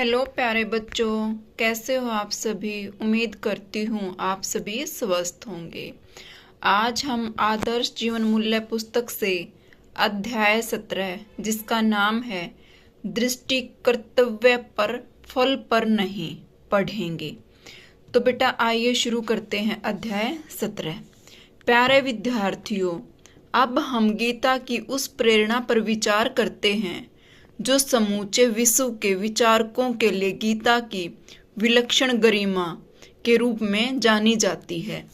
Hello प्यारे बच्चों, कैसे हो आप सभी। उम्मीद करती हूँ आप सभी स्वस्थ होंगे। आज हम आदर्श जीवन मूल्य पुस्तक से अध्याय 17 जिसका नाम है दृष्टि कर्तव्य पर फल पर नहीं पढ़ेंगे। तो बेटा आइए शुरू करते हैं अध्याय 17। प्यारे विद्यार्थियों, अब हम गीता की उस प्रेरणा पर विचार करते हैं जो समूचे विश्व के विचारकों के लिए गीता की विलक्षण गरिमा के रूप में जानी जाती है।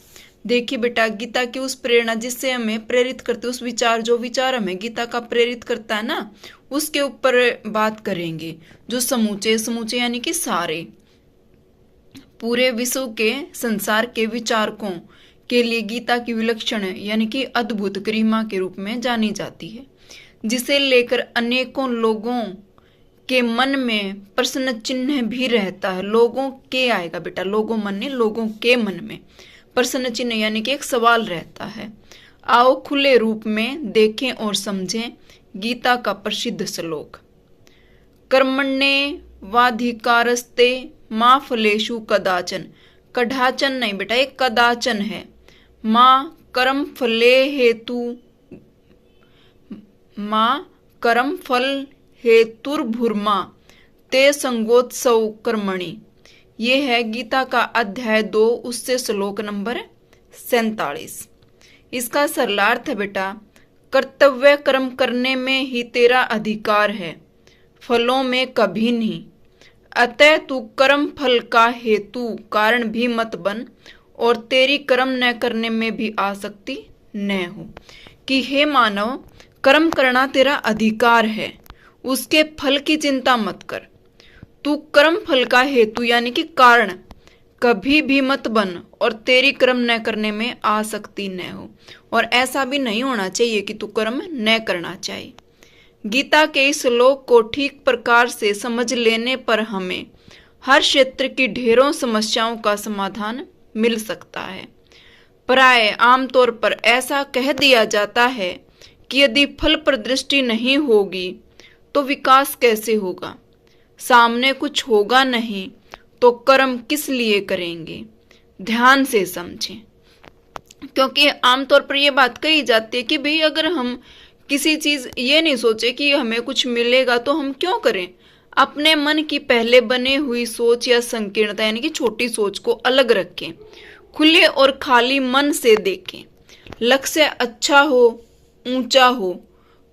देखिए बेटा, गीता की उस प्रेरणा जिससे हमें प्रेरित करते, उस विचार जो विचार हमें गीता का प्रेरित करता है ना, उसके ऊपर बात करेंगे। जो समूचे समूचे यानी कि सारे पूरे विश्व के संसार के विचारकों के लिए गीता की विलक्षण यानी कि अद्भुत गरिमा के रूप में जानी जाती है, जिसे लेकर अनेकों लोगों के मन में प्रश्न चिन्ह भी रहता है। लोगों के आएगा बेटा, लोगों मन ने लोगों के मन में प्रश्न चिन्ह यानी कि एक सवाल रहता है। आओ खुले रूप में देखें और समझें गीता का प्रसिद्ध श्लोक। कर्मण्येवाधिकारस्ते माँ फलेषु कदाचन। कदाचन नहीं बेटा, एक कदाचन है। माँ कर्म फले हेतु माँ कर्म फल हेतुर्भुर्मा ते संगोत्सव कर्मणि। ये है गीता का अध्याय 2, उससे श्लोक नंबर 47। इसका सरलार्थ है बेटा, कर्तव्य कर्म करने में ही तेरा अधिकार है, फलों में कभी नहीं। अतः तू कर्म फल का हेतु कारण भी मत बन और तेरी कर्म न करने में भी आसक्ति न हो। कि हे मानव, कर्म करना तेरा अधिकार है, उसके फल की चिंता मत कर। तू कर्म फल का हेतु यानी कि कारण कभी भी मत बन और तेरी कर्म न करने में आसक्ति न हो। और ऐसा भी नहीं होना चाहिए कि तू कर्म न करना चाहिए। गीता के इस श्लोक को ठीक प्रकार से समझ लेने पर हमें हर क्षेत्र की ढेरों समस्याओं का समाधान मिल सकता है। प्राय आमतौर पर ऐसा कह दिया जाता है कि यदि फल पर दृष्टि नहीं होगी तो विकास कैसे होगा। सामने कुछ होगा नहीं तो कर्म किस लिए करेंगे। ध्यान से समझें, क्योंकि आमतौर पर यह बात कही जाती है कि भाई अगर हम किसी चीज ये नहीं सोचे कि हमें कुछ मिलेगा तो हम क्यों करें। अपने मन की पहले बने हुई सोच या संकीर्णता यानी कि छोटी सोच को अलग रखें, खुले और खाली मन से देखें। लक्ष्य अच्छा हो, ऊंचा हो,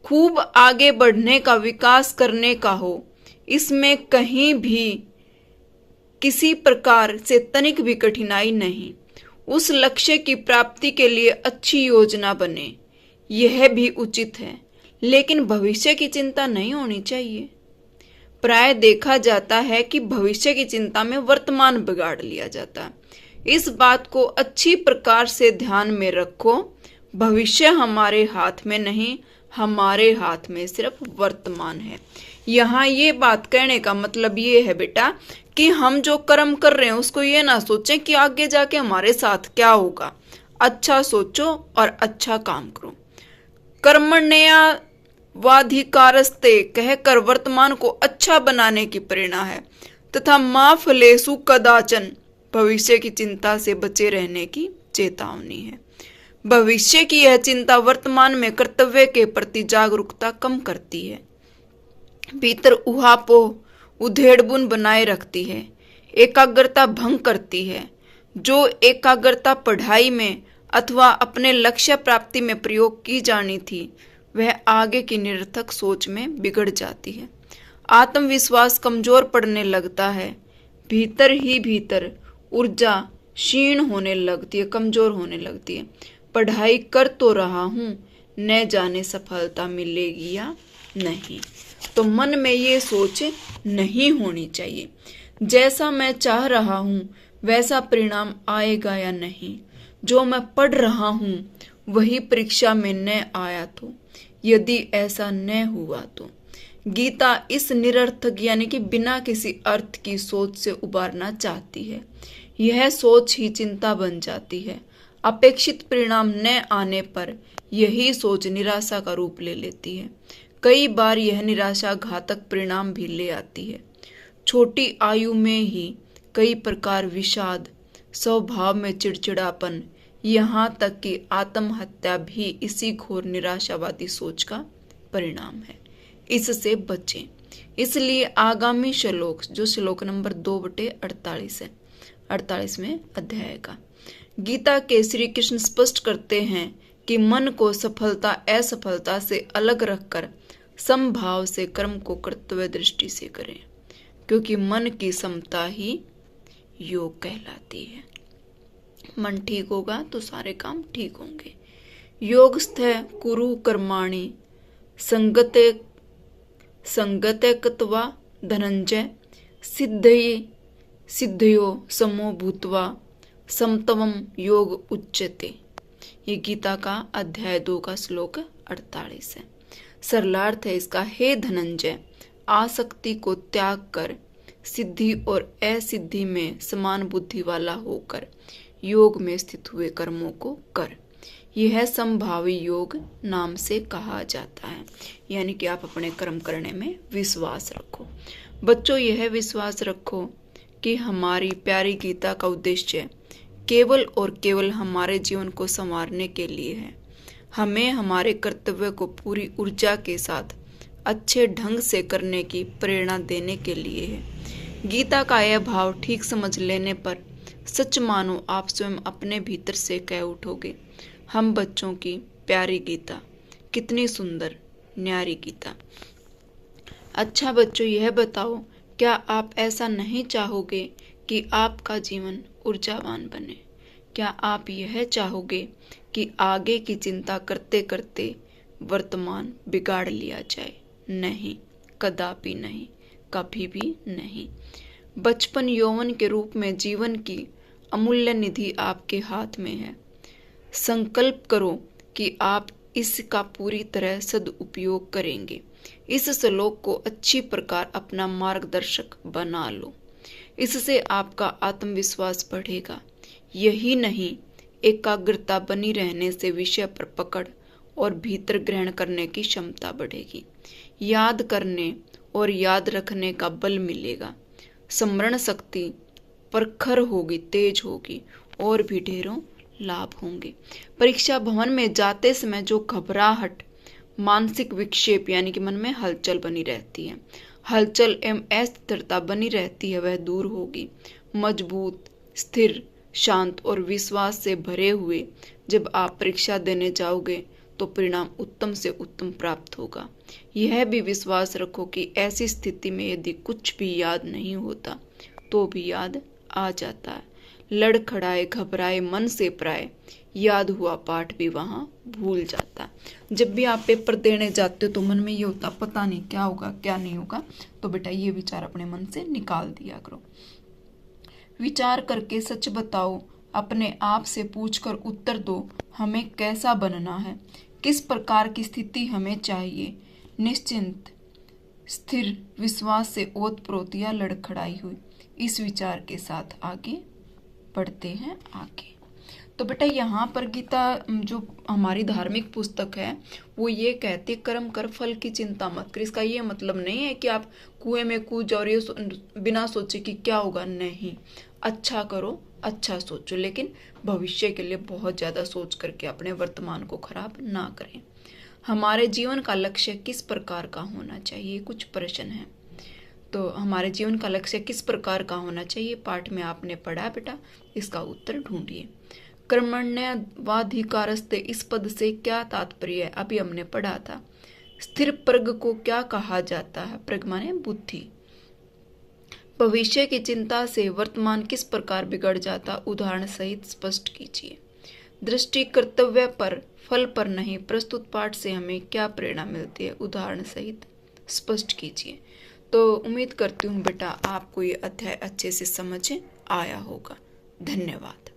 खूब आगे बढ़ने का, विकास करने का हो, इसमें कहीं भी किसी प्रकार से तनिक भी कठिनाई नहीं। उस लक्ष्य की प्राप्ति के लिए अच्छी योजना बने, यह भी उचित है, लेकिन भविष्य की चिंता नहीं होनी चाहिए। प्राय देखा जाता है कि भविष्य की चिंता में वर्तमान बिगाड़ लिया जाता है। इस बात को अच्छी प्रकार से ध्यान में रखो। भविष्य हमारे हाथ में नहीं, हमारे हाथ में सिर्फ वर्तमान है। यहाँ ये बात कहने का मतलब ये है बेटा कि हम जो कर्म कर रहे हैं उसको ये ना सोचें कि आगे जाके हमारे साथ क्या होगा। अच्छा सोचो और अच्छा काम करो। कर्मण्येवाधिकारस्ते कहकर वर्तमान को अच्छा बनाने की प्रेरणा है तथा मा फलेषु कदाचन भविष्य की चिंता से बचे रहने की चेतावनी है। भविष्य की यह चिंता वर्तमान में कर्तव्य के प्रति जागरूकता कम करती है, भीतर उहापोह उधेड़बुन बनाए रखती है, एकाग्रता भंग करती है। जो एकाग्रता पढ़ाई में अथवा अपने लक्ष्य प्राप्ति में प्रयोग की जानी थी वह आगे की निरर्थक सोच में बिगड़ जाती है। आत्मविश्वास कमजोर पड़ने लगता है, भीतर ही भीतर ऊर्जा क्षीण होने लगती है, कमजोर होने लगती है। पढ़ाई कर तो रहा हूँ, न जाने सफलता मिलेगी या नहीं। तो मन में ये सोच नहीं होनी चाहिए, जैसा मैं चाह रहा हूँ वैसा परिणाम आएगा या नहीं। जो मैं पढ़ रहा हूँ वही परीक्षा में न आया तो, यदि ऐसा न हुआ तो। गीता इस निरर्थक यानी कि बिना किसी अर्थ की सोच से उबारना चाहती है। यह सोच ही चिंता बन जाती है। अपेक्षित परिणाम न आने पर यही सोच निराशा का रूप ले लेती है। कई बार यह निराशा घातक परिणाम भी ले आती है। छोटी आयु में ही कई प्रकार विषाद, स्वभाव में चिड़चिड़ापन, यहाँ तक कि आत्महत्या भी इसी घोर निराशावादी सोच का परिणाम है। इससे बचें। इसलिए आगामी श्लोक, जो श्लोक नंबर 2/48 है, 48वें अध्याय का, गीता के श्री कृष्ण स्पष्ट करते हैं कि मन को सफलता असफलता से अलग रखकर समभाव से कर्म को कर्तव्य दृष्टि से करें, क्योंकि मन की समता ही योग कहलाती है। मन ठीक होगा तो सारे काम ठीक होंगे। योगस्थ कुरु कर्माणि संगतकृत्वा धनंजय सिद्धयो समो भूत्वा समतवम योग उच्यते। ये गीता का अध्याय 2 का श्लोक 48 है। सरलार्थ है इसका, हे धनंजय, आसक्ति को त्याग कर सिद्धि और असिद्धि में समान बुद्धि वाला होकर योग में स्थित हुए कर्मों को कर। यह संभावी योग नाम से कहा जाता है, यानी कि आप अपने कर्म करने में विश्वास रखो। बच्चों, यह विश्वास रखो कि हमारी प्यारी गीता का उद्देश्य केवल और केवल हमारे जीवन को संवारने के लिए है। हमें हमारे कर्तव्य को पूरी ऊर्जा के साथ अच्छे ढंग से करने की प्रेरणा देने के लिए है। गीता का यह भाव ठीक समझ लेने पर सच मानो आप स्वयं अपने भीतर से कह उठोगे, हम बच्चों की प्यारी गीता, कितनी सुंदर न्यारी गीता। अच्छा बच्चों, यह बताओ, क्या आप ऐसा नहीं चाहोगे कि आपका जीवन ऊर्जावान बने? क्या आप यह चाहोगे कि आगे की चिंता करते करते वर्तमान बिगाड़ लिया जाए? नहीं, कदापि नहीं, कभी भी नहीं। बचपन यौवन के रूप में जीवन की अमूल्य निधि आपके हाथ में है। संकल्प करो कि आप इसका पूरी तरह सदुपयोग करेंगे। इस श्लोक को अच्छी प्रकार अपना मार्गदर्शक बना लो। इससे आपका आत्मविश्वास बढ़ेगा। यही नहीं, एकाग्रता बनी रहने से विषय पर पकड़ और भीतर ग्रहण करने की क्षमता बढ़ेगी। याद करने और याद रखने का बल मिलेगा। स्मरण शक्ति प्रखर होगी, तेज होगी और भी ढेरों लाभ होंगे। परीक्षा भवन में जाते समय जो घबराहट, मानसिक विक्षेप यानी कि मन में हलचल बनी रहती है, हलचल एवं अस्थिरता बनी रहती है, वह दूर होगी। मजबूत, स्थिर, शांत और विश्वास से भरे हुए जब आप परीक्षा देने जाओगे तो परिणाम उत्तम से उत्तम प्राप्त होगा। यह भी विश्वास रखो कि ऐसी स्थिति में यदि कुछ भी याद नहीं होता तो भी याद आ जाता है। लड़खड़ाए घबराए मन से प्राय याद हुआ पाठ भी वहां भूल जाता। जब भी आप पेपर देने जाते हो तो मन में ये होता, पता नहीं क्या होगा क्या नहीं होगा, तो बेटा ये विचार अपने मन से निकाल दिया करो। विचार करके सच बताओ, अपने आप से पूछकर उत्तर दो, हमें कैसा बनना है, किस प्रकार की स्थिति हमें चाहिए। निश्चिंत, स्थिर, विश्वास से ओतप्रोत या लड़खड़ाई हुई, इस विचार के साथ आगे बढ़ते हैं आगे। तो बेटा यहाँ पर गीता जो हमारी धार्मिक पुस्तक है वो ये कहती, कर्म कर फल की चिंता मत कर। इसका ये मतलब नहीं है कि आप कुएं में कूद जाओ और ये बिना सोचे कि क्या होगा, नहीं। अच्छा करो, अच्छा सोचो, लेकिन भविष्य के लिए बहुत ज़्यादा सोच करके अपने वर्तमान को खराब ना करें। हमारे जीवन का लक्ष्य किस प्रकार का होना चाहिए, कुछ प्रश्न है। तो हमारे जीवन का लक्ष्य किस प्रकार का होना चाहिए, पाठ में आपने पढ़ा बेटा, इसका उत्तर ढूंढिए। कर्मण्येवाधिकारस्ते, इस पद से क्या तात्पर्य है, अभी हमने पढ़ा था। स्थिर प्रज्ञ को क्या कहा जाता है, प्रज्ञ माने बुद्धि। भविष्य की चिंता से वर्तमान किस प्रकार बिगड़ जाता, उदाहरण सहित स्पष्ट कीजिए। दृष्टि कर्तव्य पर, फल पर नहीं। प्रस्तुत पाठ से हमें क्या प्रेरणा मिलती है, उदाहरण सहित स्पष्ट कीजिए। तो उम्मीद करती हूँ बेटा आपको ये अध्याय अच्छे से समझ आया होगा। धन्यवाद।